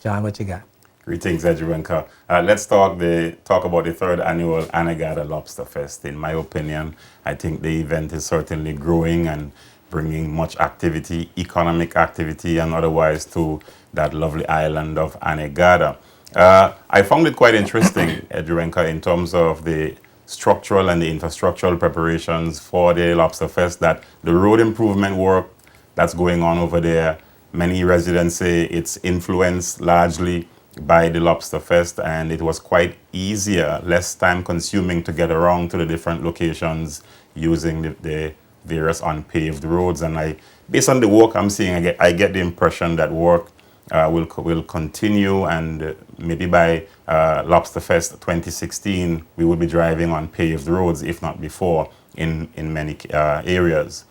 John, what you got? Greetings, Edgerenka. Let's talk about the third annual Anegada Lobster Fest. In my opinion, I think the event is certainly growing and bringing much activity, economic activity, and otherwise to that lovely island of Anegada. I found it quite interesting, Edgerenka, in terms of the structural and the infrastructural preparations for the Lobster Fest, that the road improvement work that's going on over there. Many residents say it's influenced largely by the Lobster Fest, and it was quite easier, less time consuming to get around to the different locations using the various unpaved roads. And based on the work I'm seeing, I get the impression that work will continue, and maybe by Lobster Fest 2016, we will be driving on paved roads, if not before, in many areas.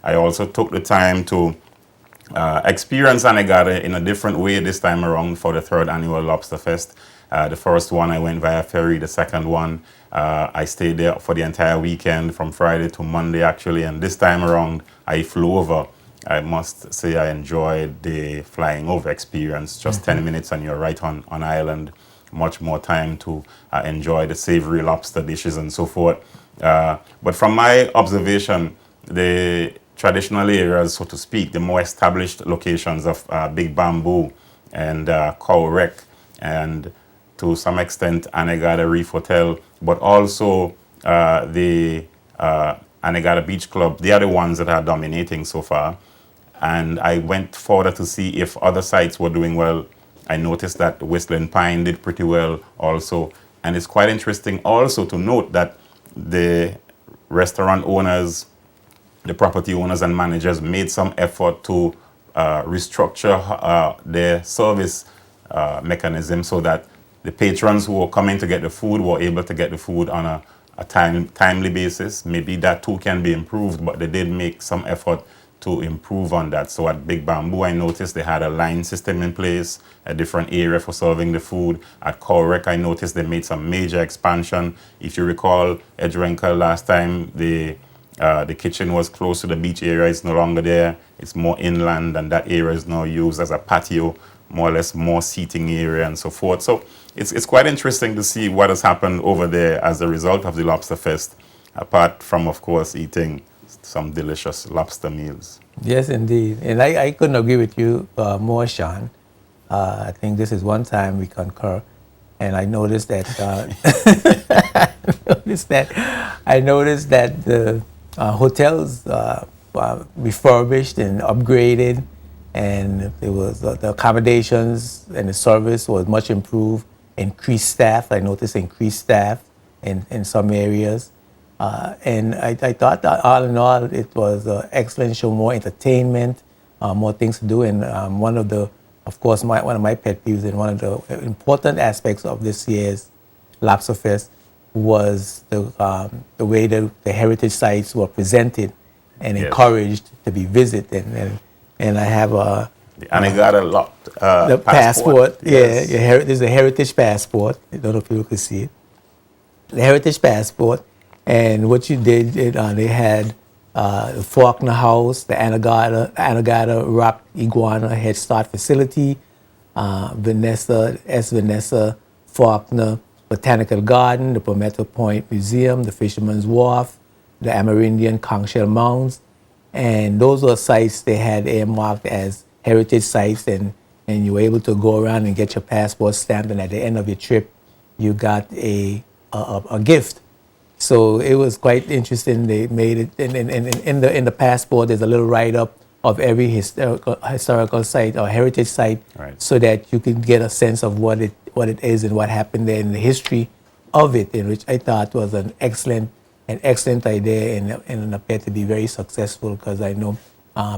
I also took the time to experience Anegada in a different way this time around for the third annual Lobster Fest. The first one I went via ferry. The second one I stayed there for the entire weekend from Friday to Monday actually. And this time around I flew over. I must say I enjoyed the flying over experience. Just 10 minutes and you're right on island. Much more time to enjoy the savory lobster dishes and so forth. But from my observation, the traditional areas, so to speak, the more established locations of Big Bamboo and Cow Wreck, and to some extent Anegada Reef Hotel, but also the Anegada Beach Club. They are the ones that are dominating so far. And I went further to see if other sites were doing well. I noticed that Whistling Pine did pretty well also. And it's quite interesting also to note that the restaurant owners, the property owners and managers made some effort to restructure their service mechanism so that the patrons who were coming to get the food were able to get the food on a timely basis. Maybe that too can be improved, but they did make some effort to improve on that. So at Big Bamboo, I noticed they had a line system in place, a different area for serving the food. At Cow Wreck, I noticed they made some major expansion. If you recall, Edgerenka, last time the kitchen was close to the beach area. It's no longer there. It's more inland, and that area is now used as a patio, more or less more seating area and so forth. So it's quite interesting to see what has happened over there as a result of the Lobster Fest, apart from, of course, eating some delicious lobster meals. Yes, indeed. And I couldn't agree with you more, Sean. I think this is one time we concur. And I noticed that I noticed that the hotels refurbished and upgraded, and it was the accommodations and the service was much improved. Increased staff. I noticed increased staff in some areas. And I thought that all in all, it was an excellent show, more entertainment, more things to do. And one of my pet peeves and one of the important aspects of this year's Lobster Fest was the way the heritage sites were presented and Yes. encouraged to be visited. And I have The Anegada the passport. Yes. Yeah, there's a heritage passport. I don't know if you can see it. The heritage passport. And what you did, they had the Faulkner House, the Anegada Rock Iguana Head Start Facility, Vanessa Faulkner Botanical Garden, the Palmetto Point Museum, the Fisherman's Wharf, the Amerindian Conch Shell Mounds. And those were sites they had earmarked as heritage sites, and you were able to go around and get your passport stamped, and at the end of your trip, you got a gift. So it was quite interesting. They made it in the passport. There's a little write-up of every historical site or heritage site, Right. so that you can get a sense of what it is and what happened there and the history of it, in which I thought was an excellent idea and appeared to be very successful, because I know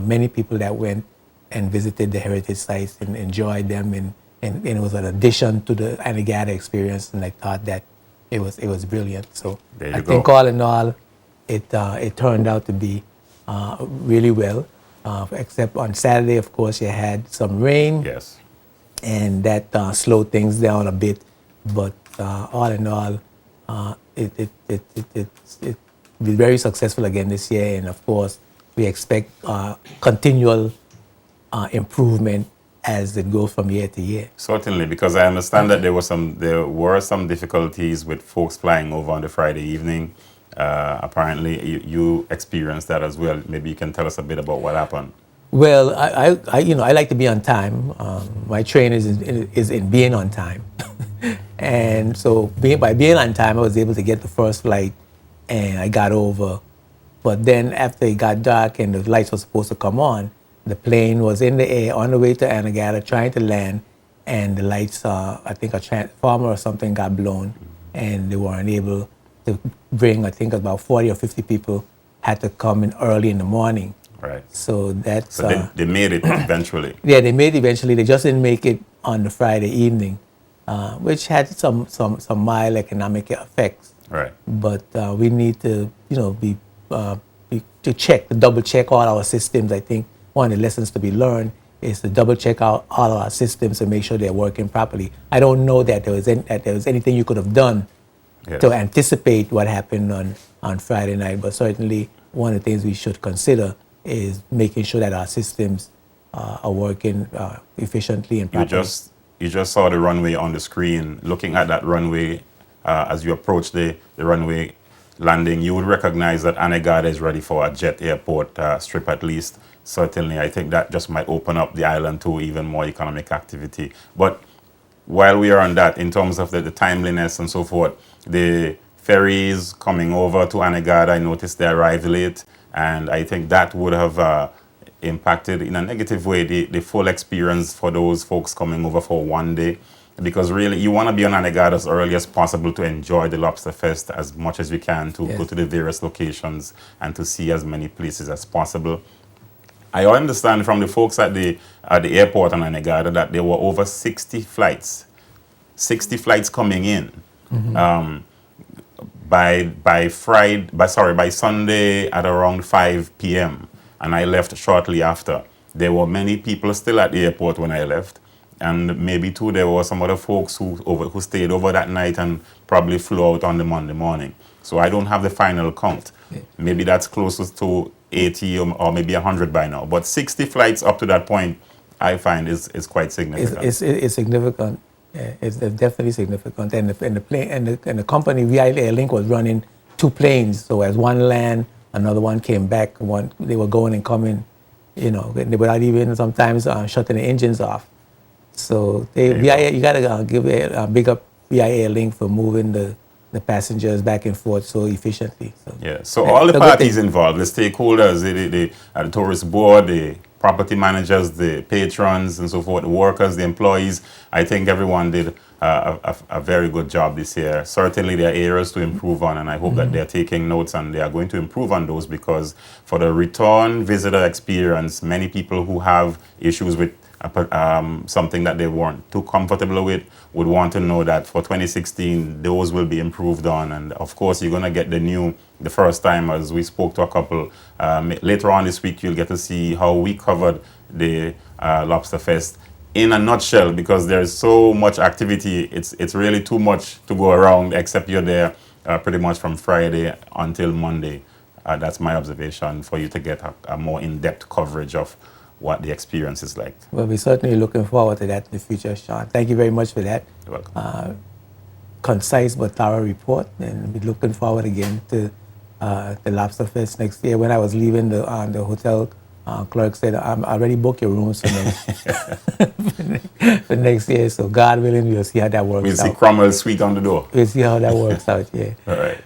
many people that went and visited the heritage sites and enjoyed them, and it was an addition to the Anegada experience, and I thought that it was brilliant. So There you I go. think all in all, it turned out to be really well. Except on Saturday, of course, you had some rain, Yes. and that slowed things down a bit. But all in all, it was very successful again this year, and of course, we expect continual improvement as it goes from year to year. Certainly, because I understand that there were some difficulties with folks flying over on the Friday evening. Apparently, you experienced that as well. Maybe you can tell us a bit about what happened. Well, I like to be on time. My training is in being on time, and so by being on time, I was able to get the first flight, and I got over. But then after it got dark and the lights were supposed to come on, the plane was in the air on the way to Anegada trying to land, and the lights, I think a transformer or something got blown, and they weren't able to bring, I think about 40 or 50 people had to come in early in the morning. Right. So that's... So they made it eventually. Yeah, they made it eventually. They just didn't make it on the Friday evening, which had some mild economic effects. Right. But we need to, to double check all our systems. I think one of the lessons to be learned is to double check out all of our systems and make sure they're working properly. I don't know that there was anything you could have done to anticipate what happened on Friday night, but certainly one of the things we should consider is making sure that our systems are working efficiently and properly. You just saw the runway on the screen. Looking at that runway, as you approach the runway landing, you would recognize that Anegada is ready for a jet airport strip at least. Certainly, I think that just might open up the island to even more economic activity. But while we are on that, in terms of the timeliness and so forth, the ferries coming over to Anegada, I noticed they arrived late, and I think that would have impacted in a negative way the full experience for those folks coming over for one day. Because really, you want to be on Anegada as early as possible to enjoy the Lobster Fest as much as you can, to go to the various locations and to see as many places as possible. I understand from the folks at the airport on Anegada that there were over 60 flights coming in. By Sunday at around 5 p.m. and I left shortly after. There were many people still at the airport when I left, and maybe too there were some other folks who stayed over that night and probably flew out on the Monday morning. So I don't have the final count. Maybe that's closest to 80 or maybe 100 by now. But 60 flights up to that point, I find is quite significant. It's significant. Yeah, it's definitely significant. And the plane and the company VIA Air Link was running two planes. So as one land, another one came back. They were going and coming, without even sometimes shutting the engines off. So VIA, you gotta give a big up VIA Air Link for moving the passengers back and forth so efficiently. So all the parties involved, the stakeholders, the tourist board, the property managers, the patrons and so forth, the workers, the employees, I think everyone did a very good job this year. Certainly there are areas to improve on, and I hope that they're taking notes and they are going to improve on those, because for the return visitor experience, many people who have issues with something that they weren't too comfortable with would want to know that for 2016 those will be improved on. And of course you're going to get the first timers. We spoke to a couple later on this week. You'll get to see how we covered the Lobster Fest in a nutshell, because there's so much activity. It's really too much to go around, except you're there pretty much from Friday until Monday. That's my observation, for you to get a more in-depth coverage of what the experience is like. Well, we're certainly looking forward to that in the future, Sean. Thank you very much for that. You're welcome. Concise but thorough report, and we're looking forward again to the Lobster Fest next year. When I was leaving, the hotel clerk said, "I'm already booked your rooms for next year, so God willing, we'll see how that works out." We'll see Cromwell Suite on the door. We'll see how that works out, yeah. All right.